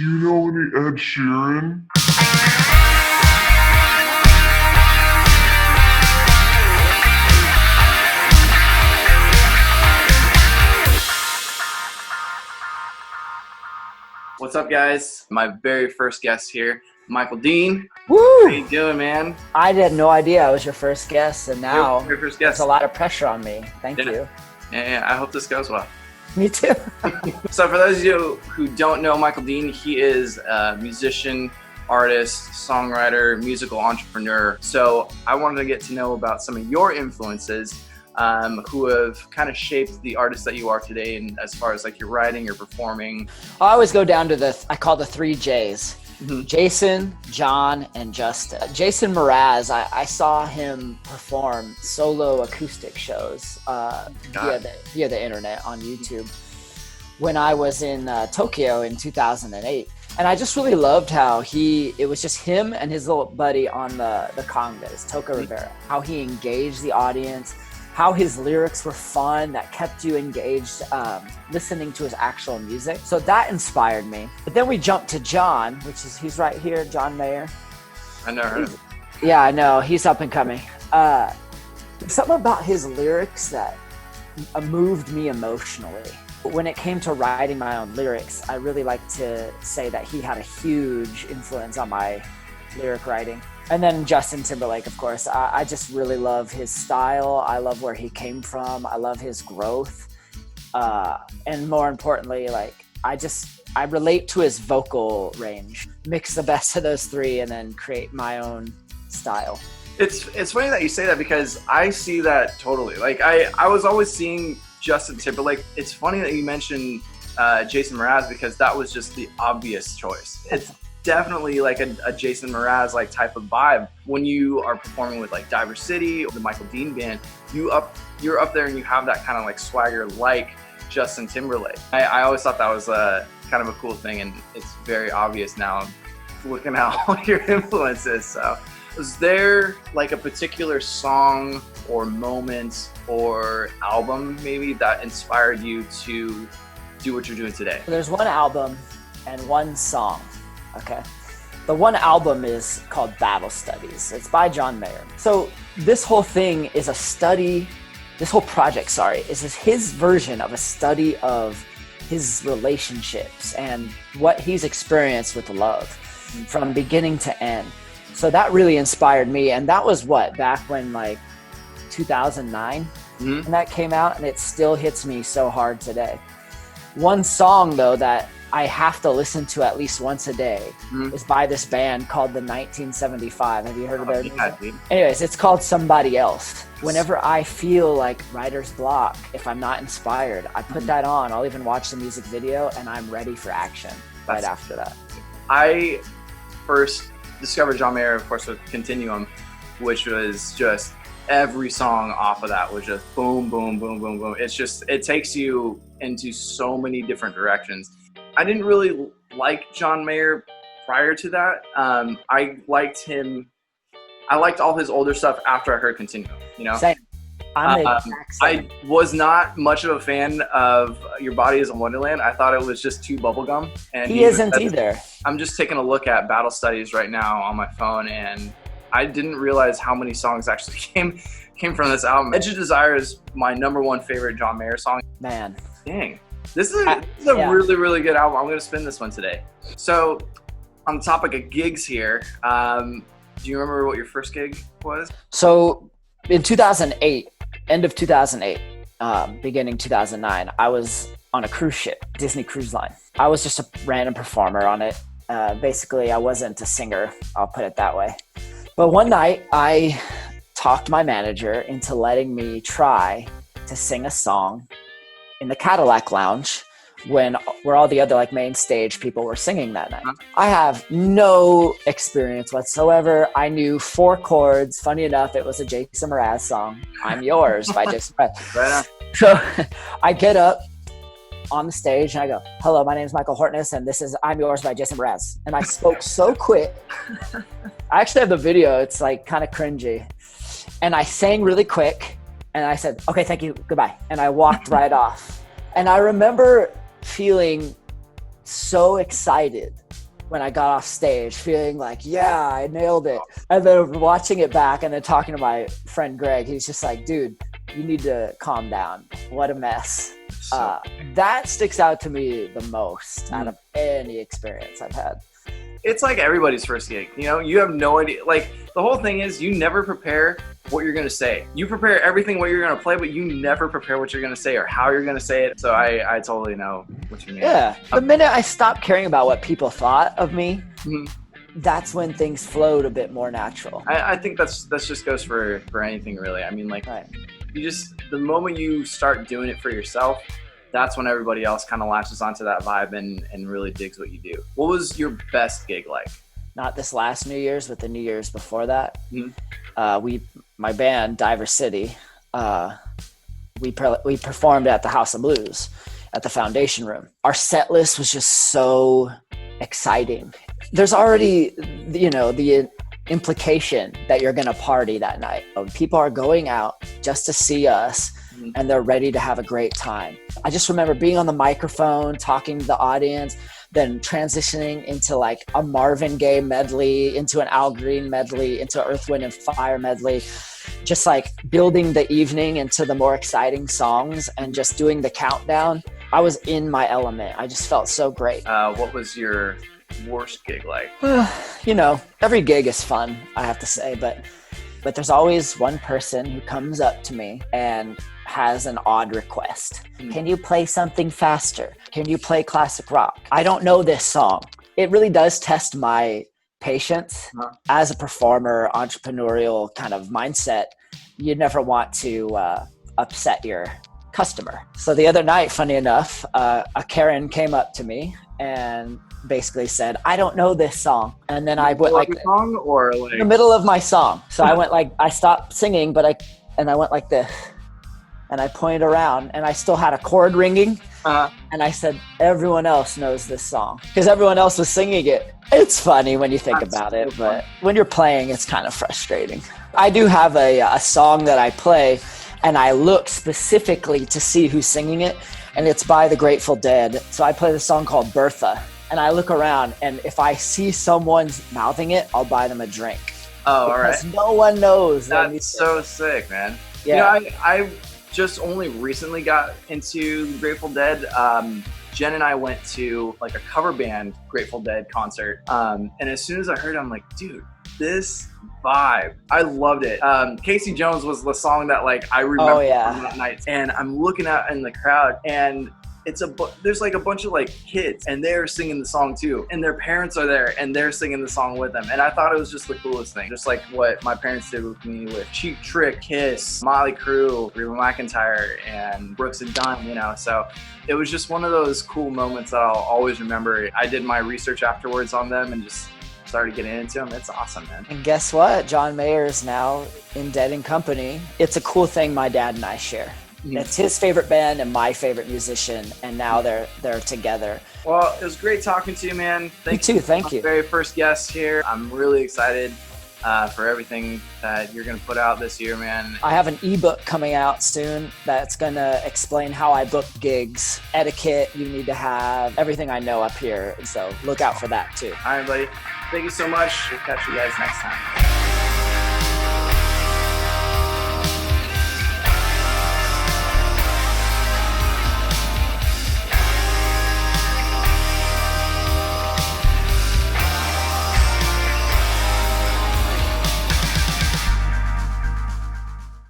Do you know any Ed Sheeran? What's up, guys? My very first guest here, Michael Dean. Woo! How you doing, man? I had no idea I was your first guest, and now Your first there's guest. a lot of pressure on me. Thank you. Yeah, I hope this goes well. Me too. So for those of you who don't know Michael Dean, he is a musician, artist, songwriter, musical entrepreneur. So I wanted to get to know about some of your influences who have kind of shaped the artist that you are today, and as far as like your writing, your performing. I always go down to I call the 3 J's. Mm-hmm. Jason, John, and Justin. Jason Mraz, I saw him perform solo acoustic shows via the internet on YouTube when I was in Tokyo in 2008. And I just really loved how it was just him and his little buddy on the congas, Toka Rivera, how he engaged the audience, how his lyrics were fun, that kept you engaged listening to his actual music. So that inspired me. But then we jumped to John, he's right here, John Mayer. I know her. Yeah, I know. He's up and coming. Something about his lyrics that moved me emotionally. When it came to writing my own lyrics, I really like to say that he had a huge influence on my lyric writing. And then Justin Timberlake, of course. I just really love his style. I love where he came from. I love his growth. And more importantly, I relate to his vocal range. Mix the best of those three and then create my own style. It's funny that you say that because I see that totally. Like I was always seeing Justin Timberlake. It's funny that you mentioned Jason Mraz because that was just the obvious choice. It's definitely like a Jason Mraz like type of vibe. When you are performing with like Diver City or the Michael Dean band, you're up there and you have that kind of like swagger like Justin Timberlake. I always thought that was kind of a cool thing, and it's very obvious now looking at all your influences. So was there like a particular song or moment or album maybe that inspired you to do what you're doing today? There's one album and one song. Okay. The one album is called Battle Studies. It's by John Mayer. So this whole thing is this whole project, is his version of a study of his relationships and what he's experienced with love from beginning to end. So that really inspired me. And that was back when like 2009 when that came out, and it still hits me so hard today. One song though that I have to listen to at least once a day is by this band called the 1975. Have you heard of their music? Anyways, it's called Somebody Else. Whenever I feel like writer's block, if I'm not inspired, I put that on. I'll even watch the music video and I'm ready for action right after that. I first discovered John Mayer, of course, with Continuum, which was just every song off of that was just boom, boom, boom, boom, boom. It takes you into so many different directions. I didn't really like John Mayer prior to that. I liked all his older stuff after I heard Continuum, you know? Same. I'm the exact same. I was not much of a fan of Your Body is a Wonderland. I thought it was just too bubblegum. And he isn't either. I'm just taking a look at Battle Studies right now on my phone, and I didn't realize how many songs actually came from this album. Edge of Desire is my #1 favorite John Mayer song. Man. Dang. This is a really, really good album. I'm going to spin this one today. So on the topic of gigs here, do you remember what your first gig was? So in 2008, end of 2008, beginning 2009, I was on a cruise ship, Disney Cruise Line. I was just a random performer on it. Basically, I wasn't a singer, I'll put it that way. But one night, I talked my manager into letting me try to sing a song in the Cadillac Lounge where all the other like main stage people were singing that night. I have no experience whatsoever. I knew 4 chords. Funny enough, it was a Jason Mraz song, I'm Yours by Jason Mraz. Right on. So I get up on the stage and I go, hello, my name is Michael Hortness and this is I'm Yours by Jason Mraz. And I spoke so quick. I actually have the video. It's like kind of cringy. And I sang really quick and I said, okay, thank you, goodbye. And I walked right off. And I remember feeling so excited when I got off stage, feeling like, yeah, I nailed it. And then watching it back and then talking to my friend Greg, he's just like, dude, you need to calm down. What a mess. That sticks out to me the most out of any experience I've had. It's like everybody's first gig, you know, you have no idea. Like, the whole thing is you never prepare what you're going to say. You prepare everything what you're going to play, but you never prepare what you're going to say or how you're going to say it. So I totally know what you mean. Yeah. The minute I stopped caring about what people thought of me, that's when things flowed a bit more natural. I think that's just goes for anything really. I mean, like, you just, the moment you start doing it for yourself, that's when everybody else kind of latches onto that vibe and really digs what you do. What was your best gig like? Not this last New Year's, but the New Year's before that. My band, Diver City, we performed at the House of Blues at the Foundation Room. Our set list was just so exciting. There's already, you know, the implication that you're going to party that night. People are going out just to see us, and they're ready to have a great time. I just remember being on the microphone, talking to the audience, then transitioning into like a Marvin Gaye medley, into an Al Green medley, into Earth, Wind and Fire medley, just like building the evening into the more exciting songs and just doing the countdown. I was in my element. I just felt so great. What was your worst gig like? You know, every gig is fun, I have to say, but there's always one person who comes up to me and has an odd request. Can you play something faster? Can you play classic rock? I don't know this song. It really does test my patience. As a performer, entrepreneurial kind of mindset, you never want to upset your customer. So the other night, funny enough, a Karen came up to me and basically said, I don't know this song. And then I went like, song or like in the middle of my song. So I went like, I stopped singing, but I went like this, and I pointed around and I still had a chord ringing. And I said, everyone else knows this song because everyone else was singing it. It's funny when you think about it, but when you're playing, it's kind of frustrating. I do have a song that I play, and I look specifically to see who's singing it, and it's by the Grateful Dead. So I play the song called Bertha. And I look around, and if I see someone's mouthing it, I'll buy them a drink. Oh, all right. Because no one knows. That's so sick, man. Yeah. You know, I just only recently got into Grateful Dead. Jen and I went to like a cover band Grateful Dead concert. And as soon as I heard it, I'm like, dude, this vibe. I loved it. Casey Jones was the song that like I remember from that night. And I'm looking out in the crowd, and there's like a bunch of like kids, and they're singing the song too, and their parents are there and they're singing the song with them. And I thought it was just the coolest thing, just like what my parents did with me with Cheap Trick, Kiss, Motley Crue, Reba McEntire, and Brooks and Dunn, you know. So it was just one of those cool moments that I'll always remember. I did my research afterwards on them and just started getting into them. It's awesome, man. And guess what? John Mayer is now in Dead and Company. It's a cool thing my dad and I share. It's his favorite band and my favorite musician, and now they're together. Well, it was great talking to you, man. You too. Thank you. Very first guest here. I'm really excited for everything that you're going to put out this year, man. I have an ebook coming out soon that's going to explain how I book gigs, etiquette you need to have, everything I know up here. So look out for that too. All right, buddy. Thank you so much. We'll catch you guys next time.